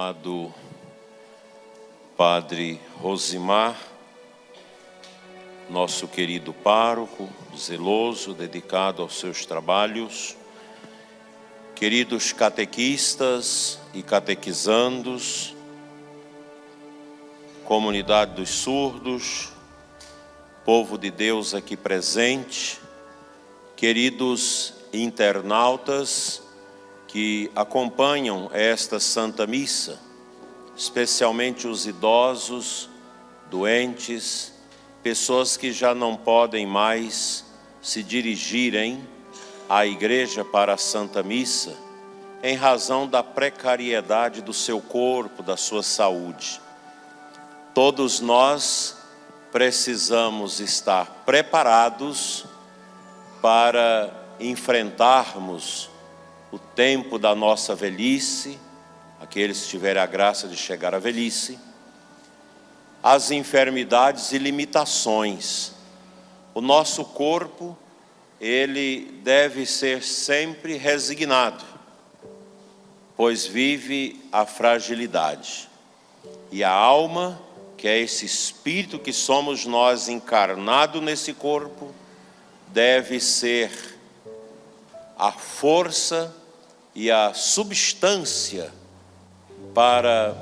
amado Padre Rosimar, nosso querido pároco, zeloso, dedicado aos seus trabalhos, queridos catequistas e catequizandos, comunidade dos surdos, povo de Deus aqui presente, queridos internautas que acompanham esta Santa Missa, especialmente os idosos, doentes, pessoas que já não podem mais se dirigirem à igreja para a Santa Missa, em razão da precariedade do seu corpo, da sua saúde. Todos nós precisamos estar preparados para enfrentarmos o tempo da nossa velhice, aqueles que tiverem a graça de chegar à velhice, as enfermidades e limitações. O nosso corpo, ele deve ser sempre resignado, pois vive a fragilidade. E a alma, que é esse espírito que somos nós encarnado nesse corpo, deve ser a força e a substância para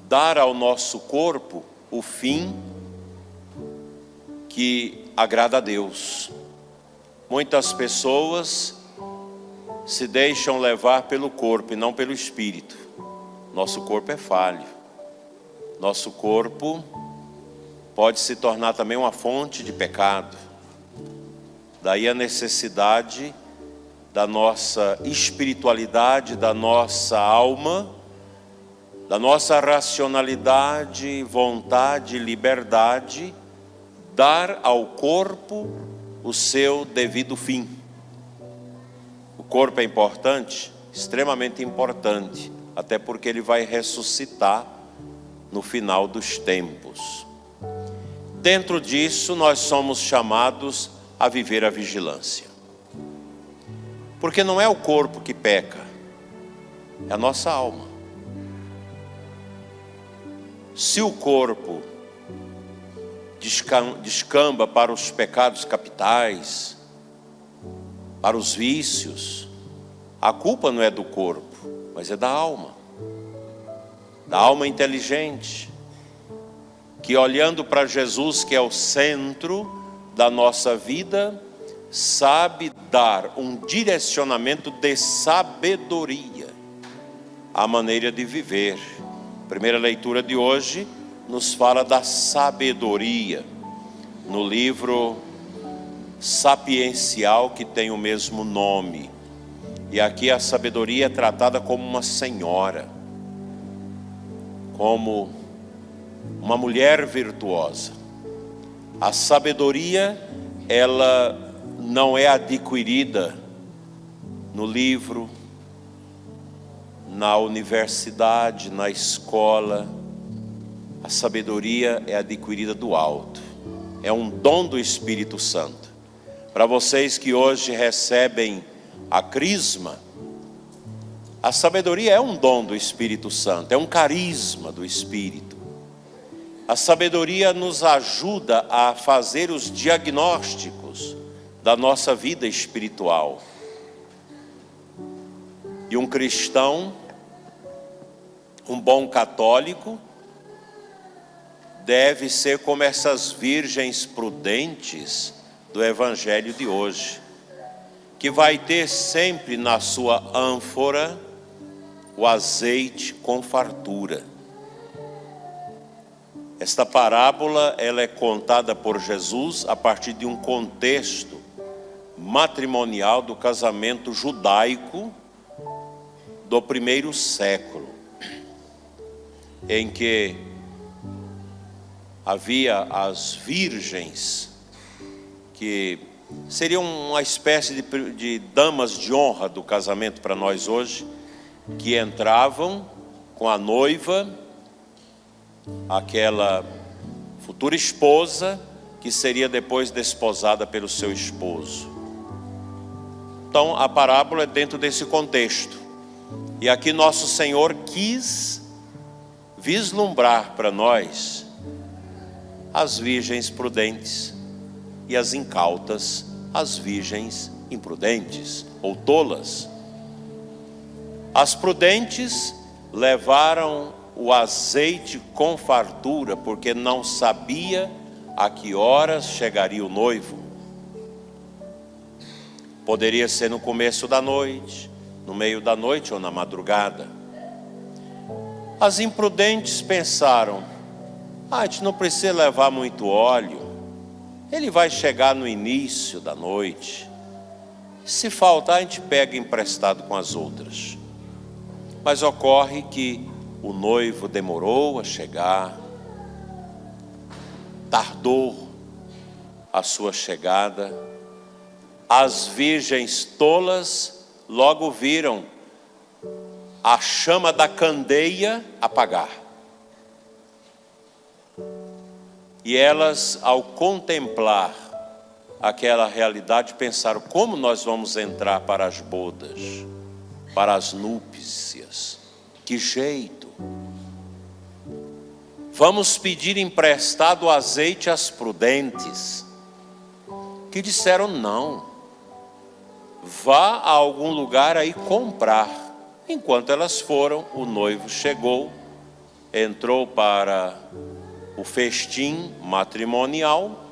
dar ao nosso corpo o fim que agrada a Deus. Muitas pessoas se deixam levar pelo corpo e não pelo espírito. Nosso corpo é falho. Nosso corpo pode se tornar também uma fonte de pecado. Daí a necessidade da nossa espiritualidade, da nossa alma, da nossa racionalidade, vontade, liberdade, dar ao corpo o seu devido fim. O corpo é importante, extremamente importante, até porque ele vai ressuscitar no final dos tempos. Dentro disso, nós somos chamados a viver a vigilância. Porque não é o corpo que peca, é a nossa alma. Se o corpo descamba para os pecados capitais, para os vícios, a culpa não é do corpo, mas é da alma inteligente, que olhando para Jesus, que é o centro da nossa vida, sabe dar um direcionamento de sabedoria à maneira de viver. A primeira leitura de hoje nos fala da sabedoria, no livro sapiencial que tem o mesmo nome. E aqui a sabedoria é tratada como uma senhora, como uma mulher virtuosa. A sabedoria, ela não é adquirida no livro, na universidade, na escola. A sabedoria é adquirida do alto. É um dom do Espírito Santo. Para vocês que hoje recebem a crisma, a sabedoria é um dom do Espírito Santo, é um carisma do Espírito. A sabedoria nos ajuda a fazer os diagnósticos da nossa vida espiritual. E um cristão, um bom católico, deve ser como essas virgens prudentes do Evangelho de hoje, que vai ter sempre na sua ânfora o azeite com fartura. Esta parábola, ela é contada por Jesus a partir de um contexto matrimonial do casamento judaico do primeiro século, em que havia as virgens, que seriam uma espécie de damas de honra do casamento para nós hoje, que entravam com a noiva, aquela futura esposa, que seria depois desposada pelo seu esposo. Então a parábola é dentro desse contexto. E aqui nosso Senhor quis vislumbrar para nós as virgens prudentes e as incautas, as virgens imprudentes ou tolas. As prudentes levaram o azeite com fartura, porque não sabia a que horas chegaria o noivo. Poderia ser no começo da noite, no meio da noite ou na madrugada. As imprudentes pensaram: a gente não precisa levar muito óleo, ele vai chegar no início da noite. Se faltar, a gente pega emprestado com as outras. Mas ocorre que o noivo demorou a chegar, tardou a sua chegada. As virgens tolas logo viram a chama da candeia apagar. E elas, ao contemplar aquela realidade, pensaram: como nós vamos entrar para as bodas, para as núpcias? Que jeito? Vamos pedir emprestado azeite às prudentes, que disseram: não, vá a algum lugar aí comprar. Enquanto elas foram, o noivo chegou, entrou para o festim matrimonial,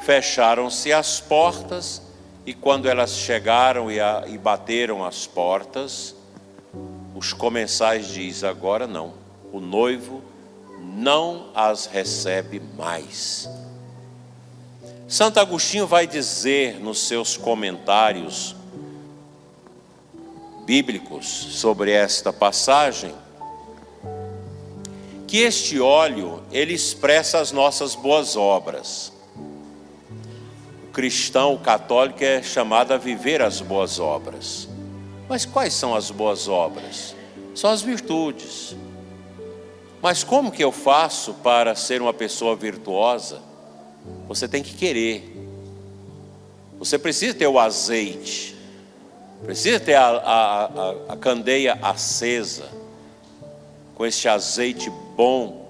fecharam-se as portas, e quando elas chegaram e bateram as portas, os comensais dizem: agora não, o noivo não as recebe mais. Santo Agostinho vai dizer nos seus comentários bíblicos sobre esta passagem que este óleo, ele expressa as nossas boas obras. O cristão, o católico, é chamado a viver as boas obras. Mas quais são as boas obras? São as virtudes. Mas como que eu faço para ser uma pessoa virtuosa? Você tem que querer. Você precisa ter o azeite, precisa ter a candeia acesa, com este azeite bom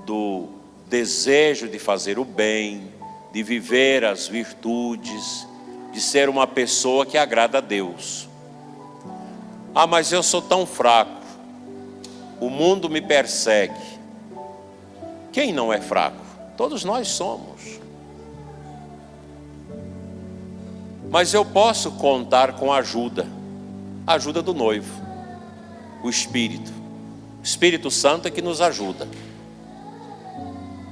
do desejo de fazer o bem, de viver as virtudes, de ser uma pessoa que agrada a Deus. Ah, mas eu sou tão fraco, o mundo me persegue. Quem não é fraco? Todos nós somos. Mas eu posso contar com a ajuda do noivo, o Espírito Santo é que nos ajuda.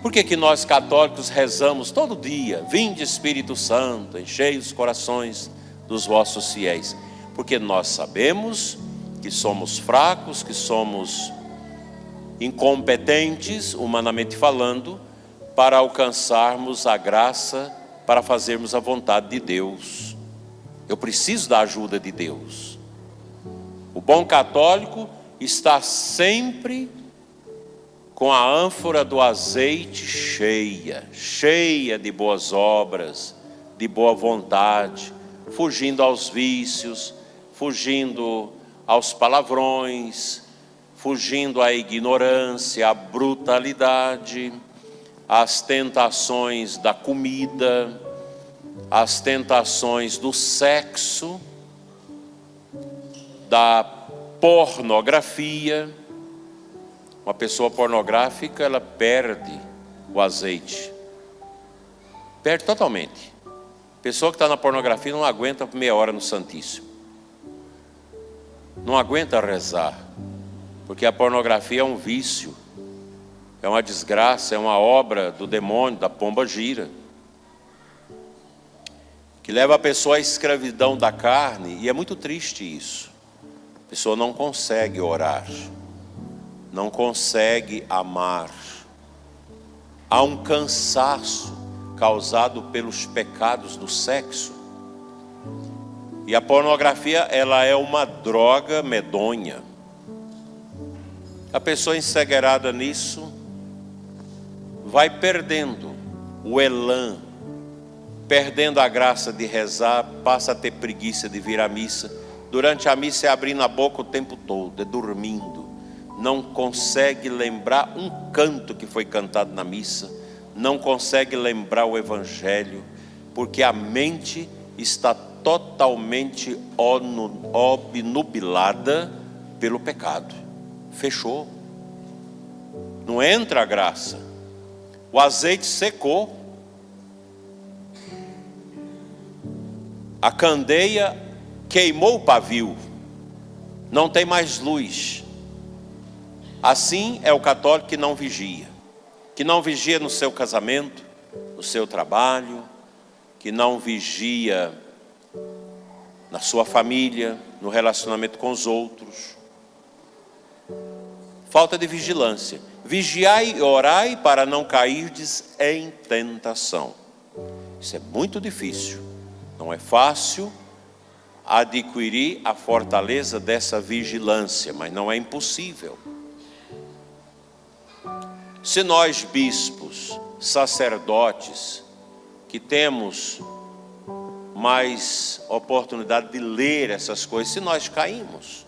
Por que nós católicos rezamos todo dia: vinde Espírito Santo, enchei os corações dos vossos fiéis? Porque nós sabemos que somos fracos, que somos incompetentes, humanamente falando, para alcançarmos a graça, para fazermos a vontade de Deus. Eu preciso da ajuda de Deus. O bom católico está sempre com a ânfora do azeite cheia de boas obras, de boa vontade, fugindo aos vícios, fugindo aos palavrões, fugindo à ignorância, à brutalidade, às tentações da comida, às tentações do sexo, da pornografia. Uma pessoa pornográfica, ela perde o azeite, perde totalmente. Pessoa que está na pornografia não aguenta meia hora no Santíssimo, não aguenta rezar, porque a pornografia é um vício, é uma desgraça, é uma obra do demônio, da pomba gira, que leva a pessoa à escravidão da carne. E é muito triste isso. A pessoa não consegue orar, não consegue amar. Há um cansaço causado pelos pecados do sexo. E a pornografia, ela é uma droga medonha. A pessoa encegueirada nisso vai perdendo o elan, perdendo a graça de rezar, passa a ter preguiça de vir à missa. Durante a missa é abrindo a boca o tempo todo, é dormindo, não consegue lembrar um canto que foi cantado na missa, não consegue lembrar o evangelho, porque a mente está totalmente obnubilada pelo pecado. Fechou. Não entra a graça. O azeite secou. A candeia queimou o pavio. Não tem mais luz. Assim é o católico que não vigia. Que não vigia no seu casamento, no seu trabalho, que não vigia na sua família, no relacionamento com os outros. Falta de vigilância. Vigiai e orai para não cairdes em tentação. Isso é muito difícil. Não é fácil adquirir a fortaleza dessa vigilância, mas não é impossível. Se nós, bispos, sacerdotes, que temos mais oportunidade de ler essas coisas, se nós caímos,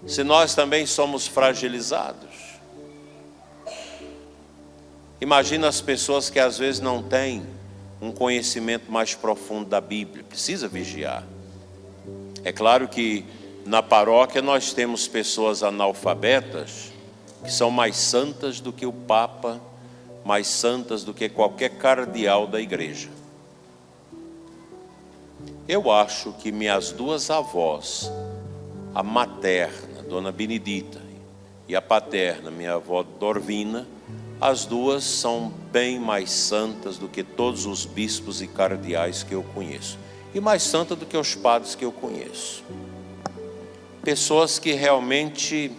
se nós também somos fragilizados, imagina as pessoas que às vezes não têm um conhecimento mais profundo da Bíblia, precisa vigiar. É claro que na paróquia nós temos pessoas analfabetas, que são mais santas do que o Papa, mais santas do que qualquer cardeal da igreja. Eu acho que minhas duas avós, a materna, Dona Benedita, e a paterna, minha avó Dorvina, as duas são bem mais santas do que todos os bispos e cardeais que eu conheço. E mais santas do que os padres que eu conheço. Pessoas que realmente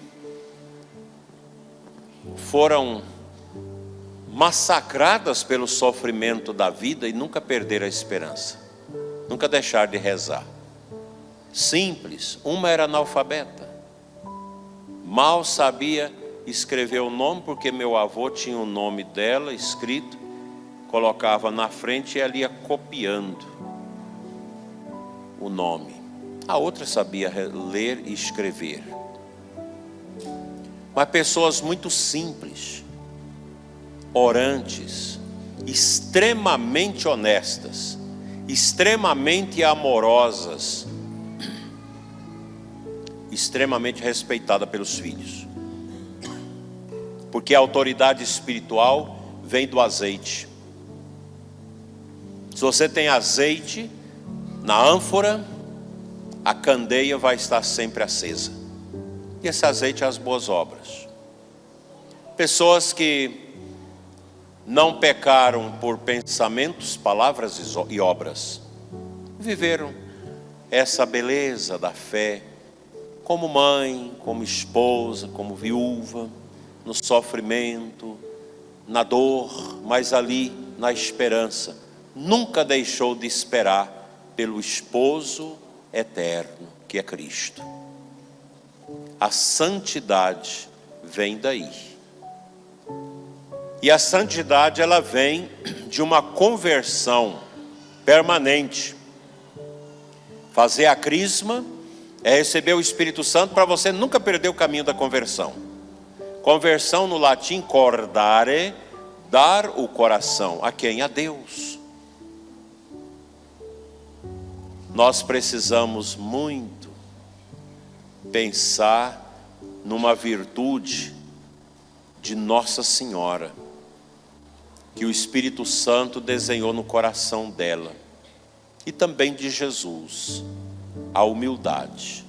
foram massacradas pelo sofrimento da vida e nunca perderam a esperança. Nunca deixaram de rezar. Simples. Uma era analfabeta. Mal sabia escrever o nome, porque meu avô tinha o nome dela escrito, colocava na frente e ela ia copiando o nome. A outra sabia ler e escrever. Mas pessoas muito simples, orantes, extremamente honestas, extremamente amorosas, extremamente respeitada pelos filhos. Porque a autoridade espiritual vem do azeite. Se você tem azeite na ânfora, a candeia vai estar sempre acesa. E esse azeite é as boas obras. Pessoas que não pecaram por pensamentos, palavras e obras, viveram essa beleza da fé, como mãe, como esposa, como viúva, no sofrimento, na dor, mas ali na esperança. Nunca deixou de esperar pelo esposo eterno, que é Cristo. A santidade vem daí. E a santidade, ela vem de uma conversão permanente. Fazer a crisma é receber o Espírito Santo para você nunca perder o caminho da conversão. Conversão no latim, cordare, dar o coração. A quem? A Deus. Nós precisamos muito pensar numa virtude de Nossa Senhora, que o Espírito Santo desenhou no coração dela, e também de Jesus, a humildade.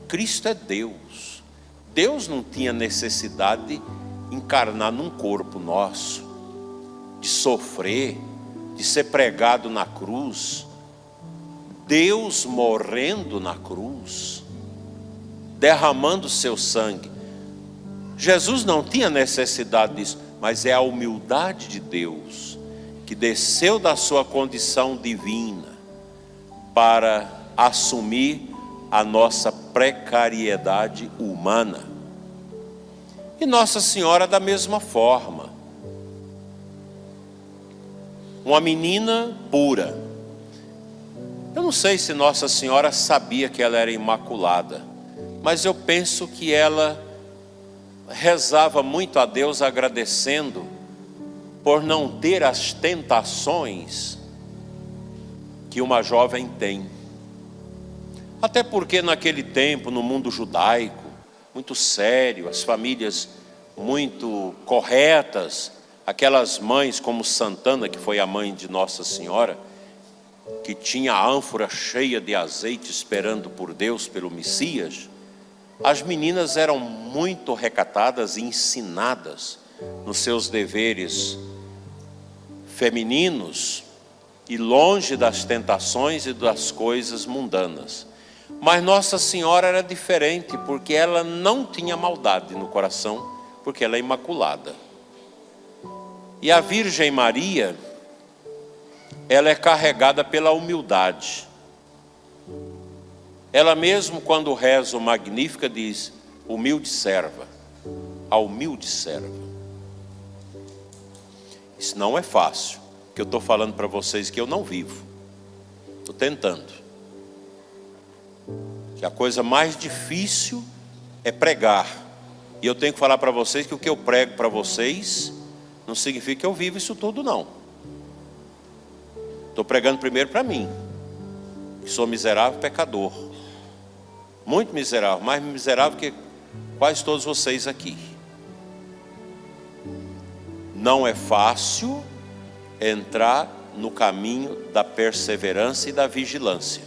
Cristo é Deus. Deus não tinha necessidade de encarnar num corpo nosso, de sofrer, de ser pregado na cruz. Deus morrendo na cruz, derramando seu sangue. Jesus não tinha necessidade disso, mas é a humildade de Deus, que desceu da sua condição divina para assumir a nossa precariedade humana. E Nossa Senhora da mesma forma. Uma menina pura. Eu não sei se Nossa Senhora sabia que ela era imaculada, mas eu penso que ela rezava muito a Deus agradecendo por não ter as tentações que uma jovem tem. Até porque naquele tempo, no mundo judaico, muito sério, as famílias muito corretas, aquelas mães como Santana, que foi a mãe de Nossa Senhora, que tinha a ânfora cheia de azeite esperando por Deus, pelo Messias, as meninas eram muito recatadas e ensinadas nos seus deveres femininos e longe das tentações e das coisas mundanas. Mas Nossa Senhora era diferente, porque ela não tinha maldade no coração, porque ela é imaculada. E a Virgem Maria, ela é carregada pela humildade. Ela mesmo, quando reza o Magnífica, diz: humilde serva, a humilde serva. Isso não é fácil, que eu estou falando para vocês que eu não vivo. Estou tentando. Que a coisa mais difícil é pregar. E eu tenho que falar para vocês que o que eu prego para vocês não significa que eu vivo isso tudo, não. Estou pregando primeiro para mim, que sou miserável pecador. Muito miserável, mais miserável que quase todos vocês aqui. Não é fácil entrar no caminho da perseverança e da vigilância.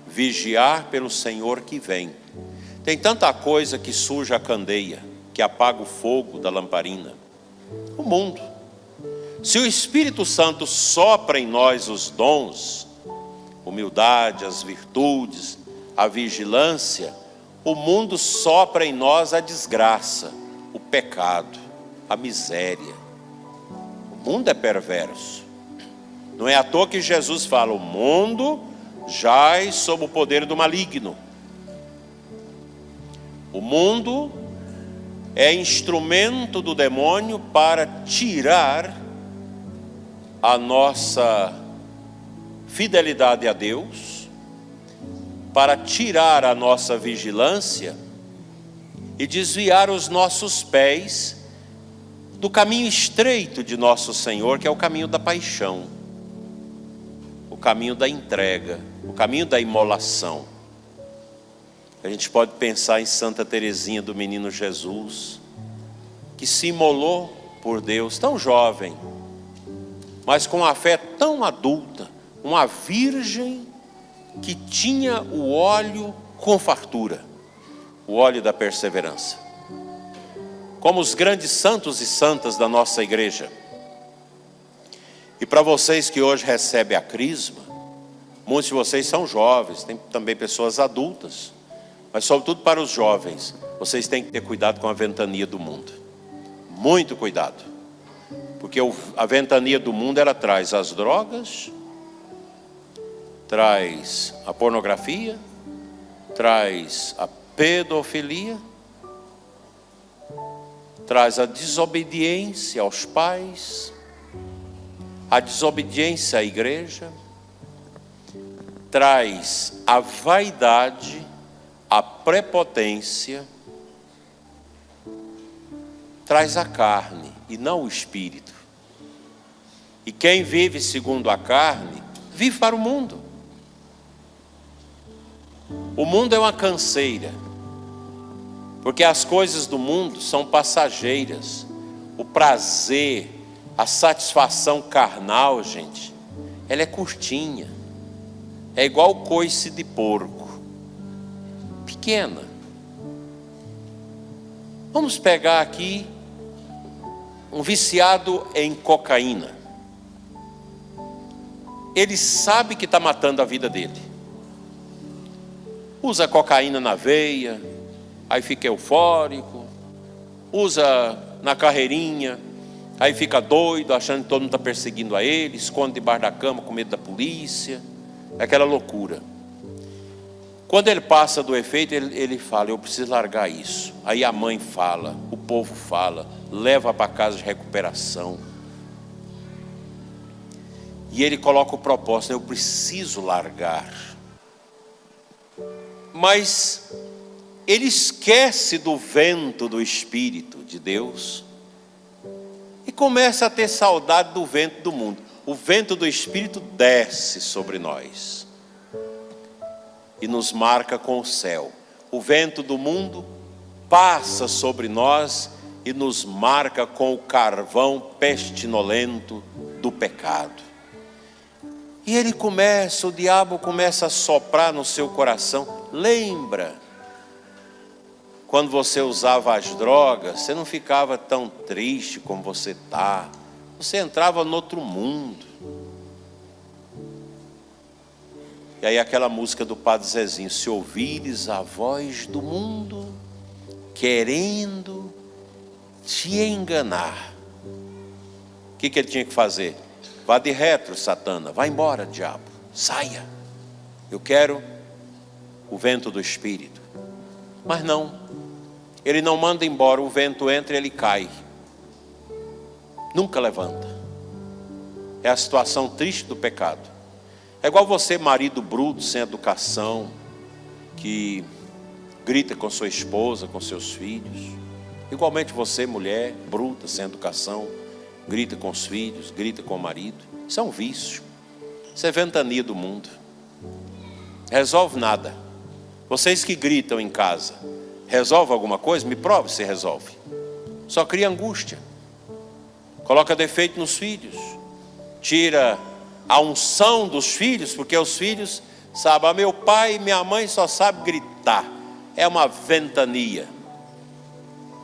Vigiar pelo Senhor que vem. Tem tanta coisa que suja a candeia, que apaga o fogo da lamparina. O mundo. Se o Espírito Santo sopra em nós os dons, humildade, as virtudes, a vigilância, o mundo sopra em nós a desgraça, o pecado, a miséria. O mundo é perverso. Não é à toa que Jesus fala: o mundo jaz sob o poder do maligno. O mundo é instrumento do demônio para tirar a nossa fidelidade a Deus, para tirar a nossa vigilância e desviar os nossos pés do caminho estreito de nosso Senhor, que é o caminho da paixão, o caminho da entrega, o caminho da imolação. A gente pode pensar em Santa Teresinha do Menino Jesus, que se imolou por Deus, tão jovem, mas com a fé tão adulta, uma virgem que tinha o óleo com fartura, o óleo da perseverança. Como os grandes santos e santas da nossa igreja. E para vocês que hoje recebem a crisma, muitos de vocês são jovens, tem também pessoas adultas, mas sobretudo para os jovens, vocês têm que ter cuidado com a ventania do mundo. Muito cuidado. Porque a ventania do mundo, ela traz as drogas, traz a pornografia, traz a pedofilia, traz a desobediência aos pais, a desobediência à igreja, traz a vaidade, a prepotência, traz a carne e não o espírito. E quem vive segundo a carne, vive para o mundo. O mundo é uma canseira, porque as coisas do mundo são passageiras. O prazer, a satisfação carnal, gente, ela é curtinha. É igual coice de porco, pequena. Vamos pegar aqui um viciado em cocaína. Ele sabe que está matando a vida dele. Usa cocaína na veia, aí fica eufórico. Usa na carreirinha, aí fica doido, achando que todo mundo está perseguindo a ele. Esconde debaixo da cama com medo da polícia. É aquela loucura. Quando ele passa do efeito, ele fala: eu preciso largar isso. Aí a mãe fala, o povo fala, leva para casa de recuperação. E ele coloca o propósito: eu preciso largar. Mas ele esquece do vento do Espírito de Deus e começa a ter saudade do vento do mundo. O vento do Espírito desce sobre nós e nos marca com o céu. O vento do mundo passa sobre nós e nos marca com o carvão pestilento do pecado. E o diabo começa a soprar no seu coração. Lembra, quando você usava as drogas, você não ficava tão triste como você está. Você entrava no outro mundo. E aí aquela música do Padre Zezinho: se ouvires a voz do mundo, querendo te enganar. O que ele tinha que fazer? Vá de retro, Satana, vá embora, diabo, saia. Eu quero o vento do Espírito. Mas não, ele não manda embora, o vento entra e ele cai. Nunca levanta. É a situação triste do pecado. É igual você, marido bruto, sem educação, que grita com sua esposa, com seus filhos. Igualmente você, mulher bruta, sem educação, grita com os filhos, grita com o marido. Isso é um vício. Isso é ventania do mundo. Resolve nada. Vocês que gritam em casa, resolve alguma coisa? Me prove se resolve. Só cria angústia. Coloca defeito nos filhos. Tira a unção dos filhos, porque os filhos sabem, meu pai e minha mãe só sabem gritar. É uma ventania.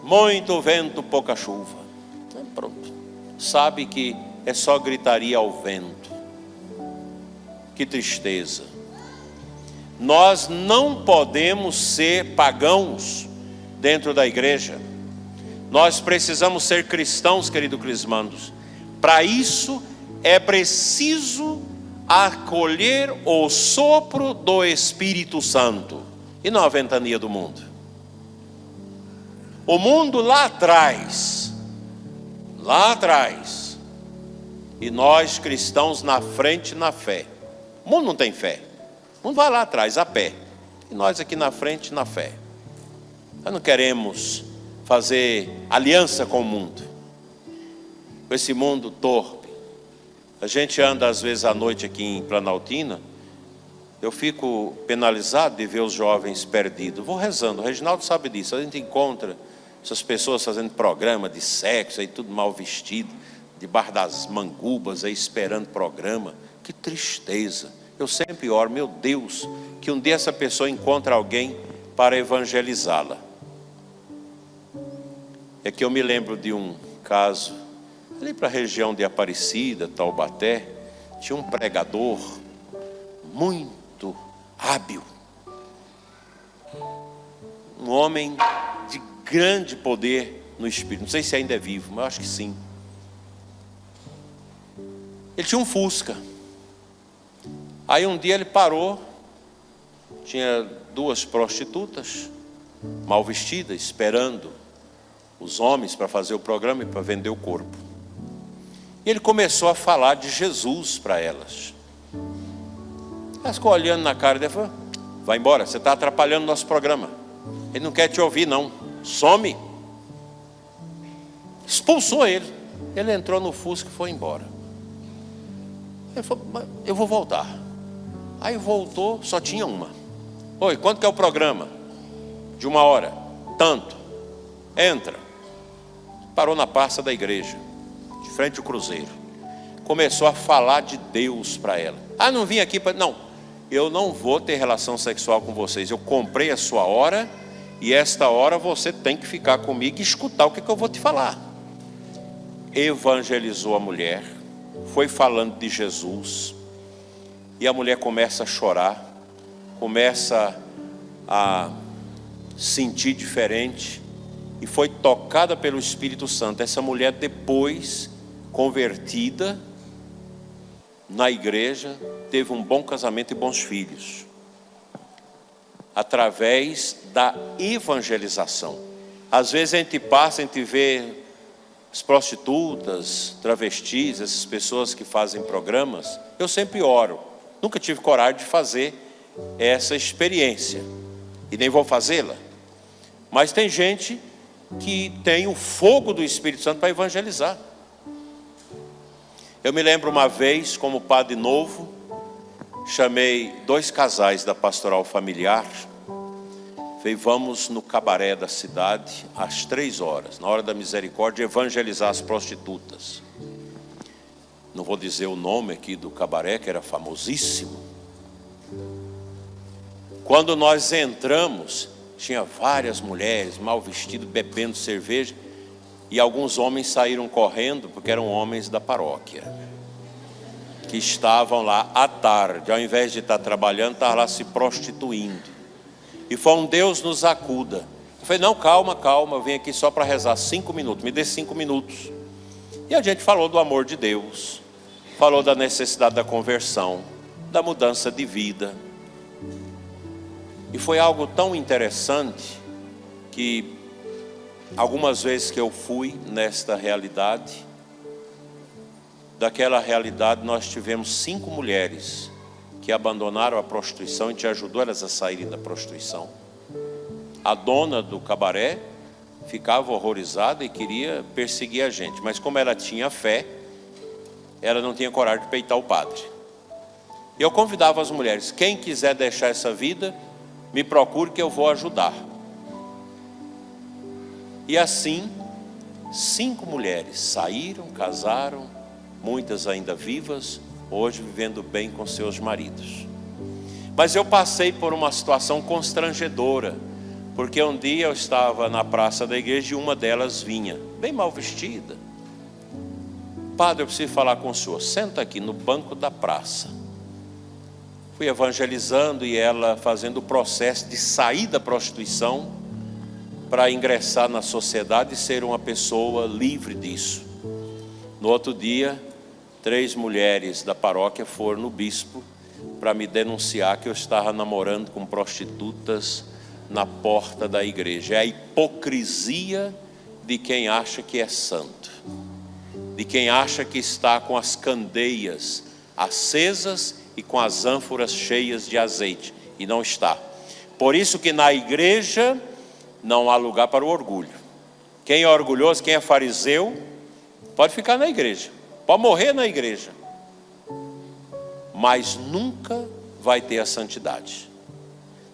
Muito vento, pouca chuva. Pronto. Sabe que é só gritaria ao vento. Que tristeza. Nós não podemos ser pagãos dentro da igreja. Nós precisamos ser cristãos, querido Crismandos. Para isso é preciso acolher o sopro do Espírito Santo e não a ventania do mundo. O mundo lá atrás, e nós cristãos na frente na fé. O mundo não tem fé, o mundo vai lá atrás a pé, e nós aqui na frente na fé. Nós não queremos fazer aliança com o mundo, com esse mundo torpe. A gente anda às vezes à noite aqui em Planaltina, eu fico penalizado de ver os jovens perdidos. Vou rezando, o Reginaldo sabe disso. A gente encontra essas pessoas fazendo programa de sexo, aí tudo mal vestido, debaixo das mangubas, aí esperando programa. Que tristeza. Eu sempre oro, meu Deus, que um dia essa pessoa encontre alguém para evangelizá-la. É que eu me lembro de um caso, ali para a região de Aparecida, Taubaté, tinha um pregador muito hábil. Um homem de grande poder no Espírito. Não sei se ainda é vivo, mas eu acho que sim. Ele tinha um Fusca. Aí um dia ele parou, tinha duas prostitutas, mal vestidas, esperando os homens para fazer o programa e para vender o corpo. E ele começou a falar de Jesus para elas. Elas ficou olhando na cara dele e falou: vai embora, você está atrapalhando o nosso programa. Ele não quer te ouvir não, some. Expulsou ele. Ele entrou no Fusca e foi embora. Ele falou: eu vou voltar. Aí voltou, só tinha uma. Oi, quanto que é o programa? De 1 hora. Tanto. Entra. Parou na praça da igreja, de frente ao cruzeiro. Começou a falar de Deus para ela. Ah, não vim aqui para... Não, eu não vou ter relação sexual com vocês. Eu comprei a sua hora e esta hora você tem que ficar comigo e escutar o que eu vou te falar. Evangelizou a mulher, foi falando de Jesus. E a mulher começa a chorar, começa a sentir diferente e foi tocada pelo Espírito Santo. Essa mulher depois, convertida na igreja, teve um bom casamento e bons filhos, através da evangelização. Às vezes a gente passa, a gente vê as prostitutas, travestis, essas pessoas que fazem programas. Eu sempre oro. Nunca tive coragem de fazer essa experiência e nem vou fazê-la, Mas tem gente que tem o fogo do Espírito Santo para evangelizar. Eu me lembro uma vez, como padre novo, chamei 2 casais da pastoral familiar. Falei, vamos no cabaré da cidade, às 3 horas, na hora da misericórdia, evangelizar as prostitutas. Não vou dizer o nome aqui do cabaré, que era famosíssimo. Quando nós entramos, tinha várias mulheres mal vestidas, bebendo cerveja, e alguns homens saíram correndo, porque eram homens da paróquia, que estavam lá à tarde, ao invés de estar trabalhando, estavam lá se prostituindo. E foi um Deus nos acuda. Eu falei, não, calma, eu vim aqui só para rezar 5 minutos, me dê 5 minutos. E a gente falou do amor de Deus, falou da necessidade da conversão, da mudança de vida. E foi algo tão interessante que algumas vezes que eu fui nesta realidade, daquela realidade nós tivemos 5 mulheres que abandonaram a prostituição. A gente ajudou elas a saírem da prostituição. A dona do cabaré ficava horrorizada e queria perseguir a gente, mas como ela tinha fé, ela não tinha coragem de peitar o padre. E eu convidava as mulheres, quem quiser deixar essa vida, me procure que eu vou ajudar. E assim, 5 mulheres saíram, casaram, muitas ainda vivas, hoje vivendo bem com seus maridos. Mas eu passei por uma situação constrangedora, porque um dia eu estava na praça da igreja e uma delas vinha, bem mal vestida. Padre, eu preciso falar com o senhor, senta aqui no banco da praça. Fui evangelizando e ela fazendo o processo de sair da prostituição para ingressar na sociedade e ser uma pessoa livre disso. No outro dia, 3 mulheres da paróquia foram no bispo para me denunciar que eu estava namorando com prostitutas na porta da igreja. É a hipocrisia de quem acha que é santo, de quem acha que está com as candeias acesas e com as ânforas cheias de azeite, e não está. Por isso que na igreja não há lugar para o orgulho. Quem é orgulhoso, quem é fariseu, pode ficar na igreja, pode morrer na igreja, mas nunca vai ter a santidade.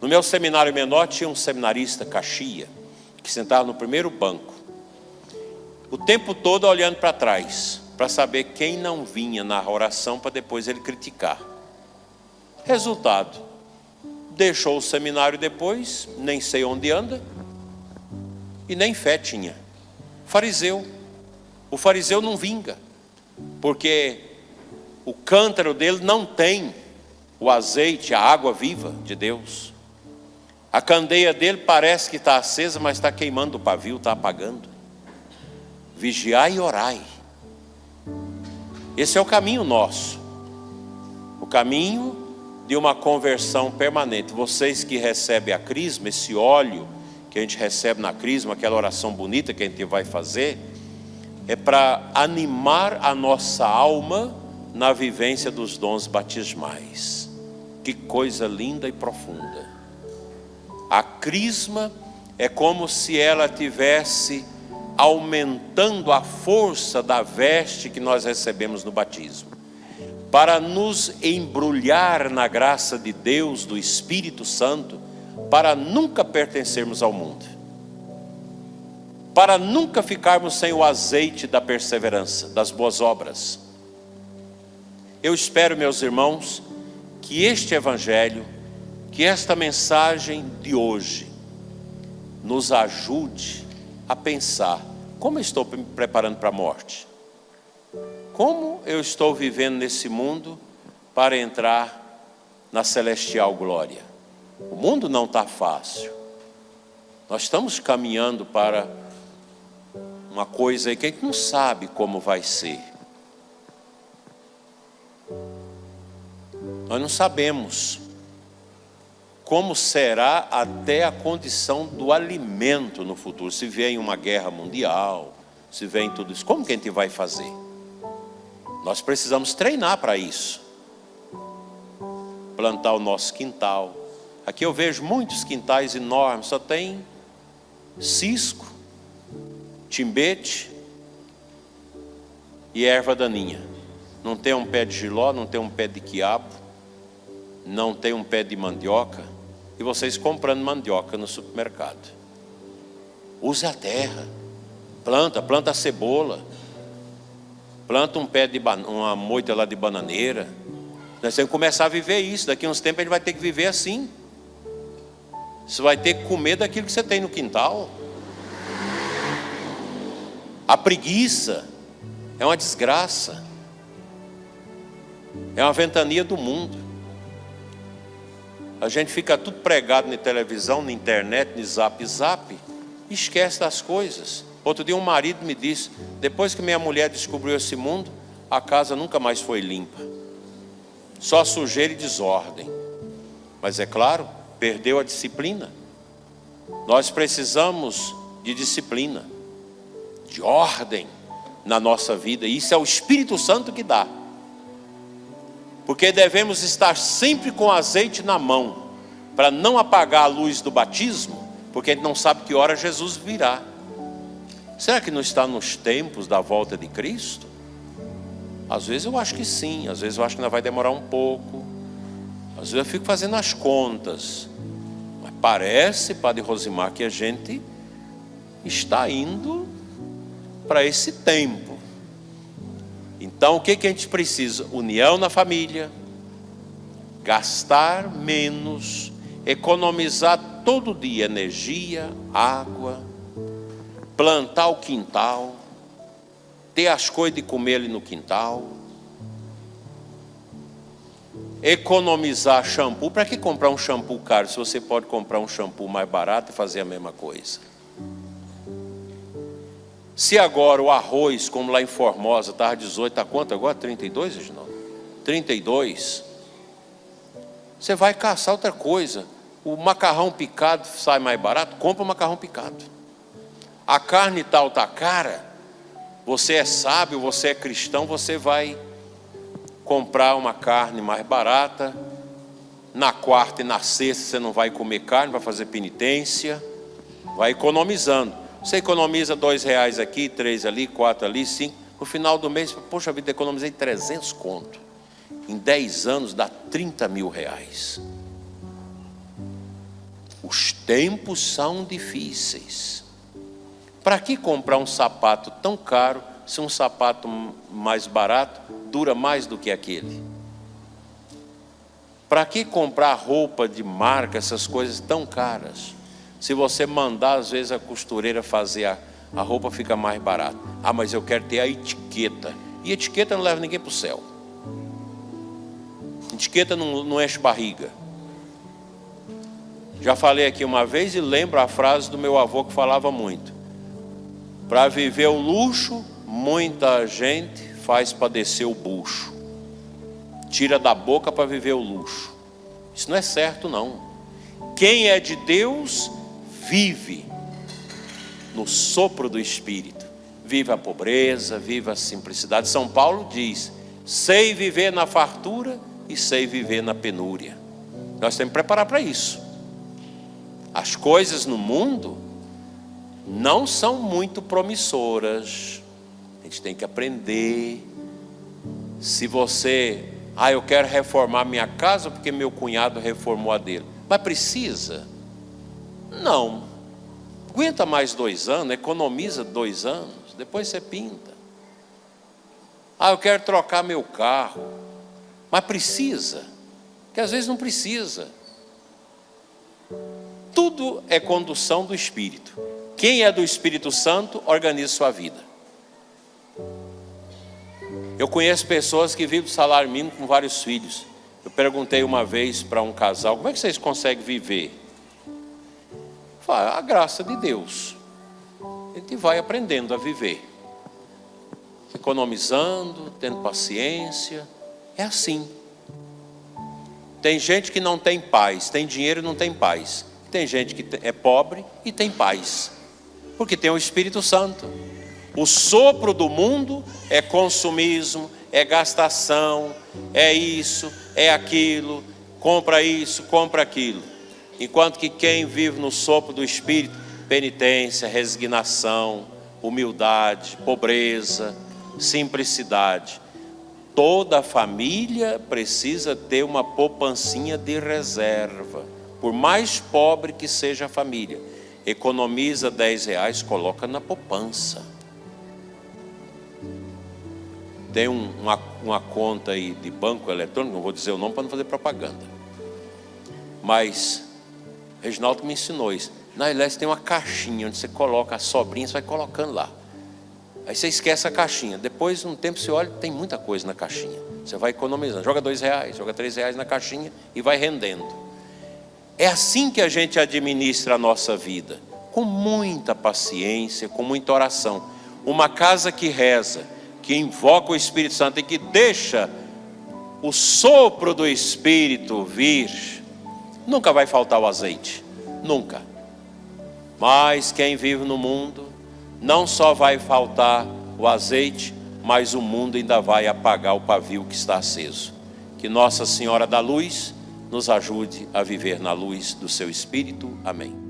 No meu seminário menor tinha um seminarista caxia, que sentava no primeiro banco, o tempo todo olhando para trás, para saber quem não vinha na oração, para depois ele criticar. Resultado, deixou o seminário depois, nem sei onde anda, e nem fé tinha. Fariseu. O fariseu não vinga, porque o cântaro dele não tem o azeite, a água viva de Deus. A candeia dele parece que está acesa, mas está queimando o pavio, está apagando. Vigiai e orai. Esse é o caminho nosso, o caminho de uma conversão permanente. Vocês que recebem a crisma, esse óleo que a gente recebe na crisma, aquela oração bonita que a gente vai fazer, é para animar a nossa alma na vivência dos dons batismais. Que coisa linda e profunda. A crisma é como se ela tivesse aumentando a força da veste que nós recebemos no batismo, para nos embrulhar na graça de Deus, do Espírito Santo, para nunca pertencermos ao mundo, para nunca ficarmos sem o azeite da perseverança, das boas obras. Eu espero, meus irmãos, que este evangelho, que esta mensagem de hoje nos ajude a pensar: como eu estou me preparando para a morte? Como eu estou vivendo nesse mundo para entrar na celestial glória? O mundo não está fácil. Nós estamos caminhando para uma coisa aí que a gente não sabe como vai ser. Nós não sabemos como será até a condição do alimento no futuro. Se vier uma guerra mundial, se vier tudo isso, como que a gente vai fazer? Nós precisamos treinar para isso. Plantar o nosso quintal. Aqui eu vejo muitos quintais enormes, só tem cisco, timbete e erva daninha. Não tem um pé de jiló, não tem um pé de quiabo, não tem um pé de mandioca. E vocês comprando mandioca no supermercado. Use a terra. Planta a cebola. Planta um pé de uma moita lá de bananeira. Nós temos que começar a viver isso. Daqui a uns tempos a gente vai ter que viver assim. Você vai ter que comer daquilo que você tem no quintal. A preguiça é uma desgraça. É uma ventania do mundo. A gente fica tudo pregado na televisão, na internet, no zap, e esquece das coisas. Outro dia um marido me disse: depois que minha mulher descobriu esse mundo, a casa nunca mais foi limpa. Só sujeira e desordem. Mas é claro, perdeu a disciplina. Nós precisamos de disciplina, de ordem na nossa vida. E isso é o Espírito Santo que dá. Porque devemos estar sempre com azeite na mão, para não apagar a luz do batismo, porque a gente não sabe que hora Jesus virá. Será que não está nos tempos da volta de Cristo? Às vezes eu acho que sim, às vezes eu acho que ainda vai demorar um pouco. Às vezes eu fico fazendo as contas. Mas parece, Padre Rosimar, que a gente está indo para esse tempo. Então o que a gente precisa? União na família, gastar menos, economizar todo dia energia, água, plantar o quintal, ter as coisas de comer ali no quintal, economizar shampoo. Para que comprar um shampoo caro se você pode comprar um shampoo mais barato e fazer a mesma coisa? Se agora o arroz, como lá em Formosa, estava 18, está quanto agora? 32, Reginaldo? 32. Você vai caçar outra coisa. O macarrão picado sai mais barato, compra o macarrão picado. A carne tal está cara, você é sábio, você é cristão, você vai comprar uma carne mais barata. Na quarta e na sexta você não vai comer carne, vai fazer penitência, vai economizando. Você economiza R$2 aqui, 3 ali, 4 ali, 5. No final do mês, poxa vida, economizei 300 conto. Em 10 anos dá R$30 mil. Os tempos são difíceis. Para que comprar um sapato tão caro, se um sapato mais barato dura mais do que aquele? Para que comprar roupa de marca, essas coisas tão caras? Se você mandar, às vezes, a costureira fazer a roupa, fica mais barata. Ah, mas eu quero ter a etiqueta. E etiqueta não leva ninguém para o céu. Etiqueta não enche barriga. Já falei aqui uma vez e lembro a frase do meu avô que falava muito: para viver o luxo, muita gente faz padecer o bucho. Tira da boca para viver o luxo. Isso não é certo, não. Quem é de Deus vive no sopro do Espírito. Vive a pobreza, vive a simplicidade. São Paulo diz: sei viver na fartura e sei viver na penúria. Nós temos que preparar para isso. As coisas no mundo não são muito promissoras. A gente tem que aprender. Se você, eu quero reformar minha casa porque meu cunhado reformou a dele. Mas precisa? Não. Aguenta mais 2 anos, economiza 2 anos, depois você pinta. Eu quero trocar meu carro. Mas precisa? Porque às vezes não precisa. Tudo é condução do Espírito. Quem é do Espírito Santo, organiza sua vida. Eu conheço pessoas que vivem do salário mínimo com vários filhos. Eu perguntei uma vez para um casal: como é que vocês conseguem viver? A graça de Deus. A gente vai aprendendo a viver, economizando, tendo paciência. É assim. Tem gente que não tem paz, tem dinheiro e não tem paz. Tem gente que é pobre e tem paz, porque tem o Espírito Santo. O sopro do mundo é consumismo, é gastação, é isso, é aquilo, compra isso, compra aquilo. Enquanto que quem vive no sopro do Espírito penitência, resignação, humildade, pobreza, simplicidade. Toda família precisa ter uma poupancinha de reserva. Por mais pobre que seja a família, economiza R$10, coloca na poupança. Tem uma conta aí de banco eletrônico, não vou dizer o nome para não fazer propaganda. Mas Reginaldo me ensinou isso. Na LS tem uma caixinha onde você coloca a sobrinha, você vai colocando lá. Aí você esquece a caixinha. Depois, um tempo, você olha, tem muita coisa na caixinha. Você vai economizando. Joga R$2, joga R$3 na caixinha e vai rendendo. É assim que a gente administra a nossa vida. Com muita paciência, com muita oração. Uma casa que reza, que invoca o Espírito Santo e que deixa o sopro do Espírito vir, nunca vai faltar o azeite. Nunca. Mas quem vive no mundo, não só vai faltar o azeite, mas o mundo ainda vai apagar o pavio que está aceso. Que Nossa Senhora da Luz nos ajude a viver na luz do seu Espírito. Amém.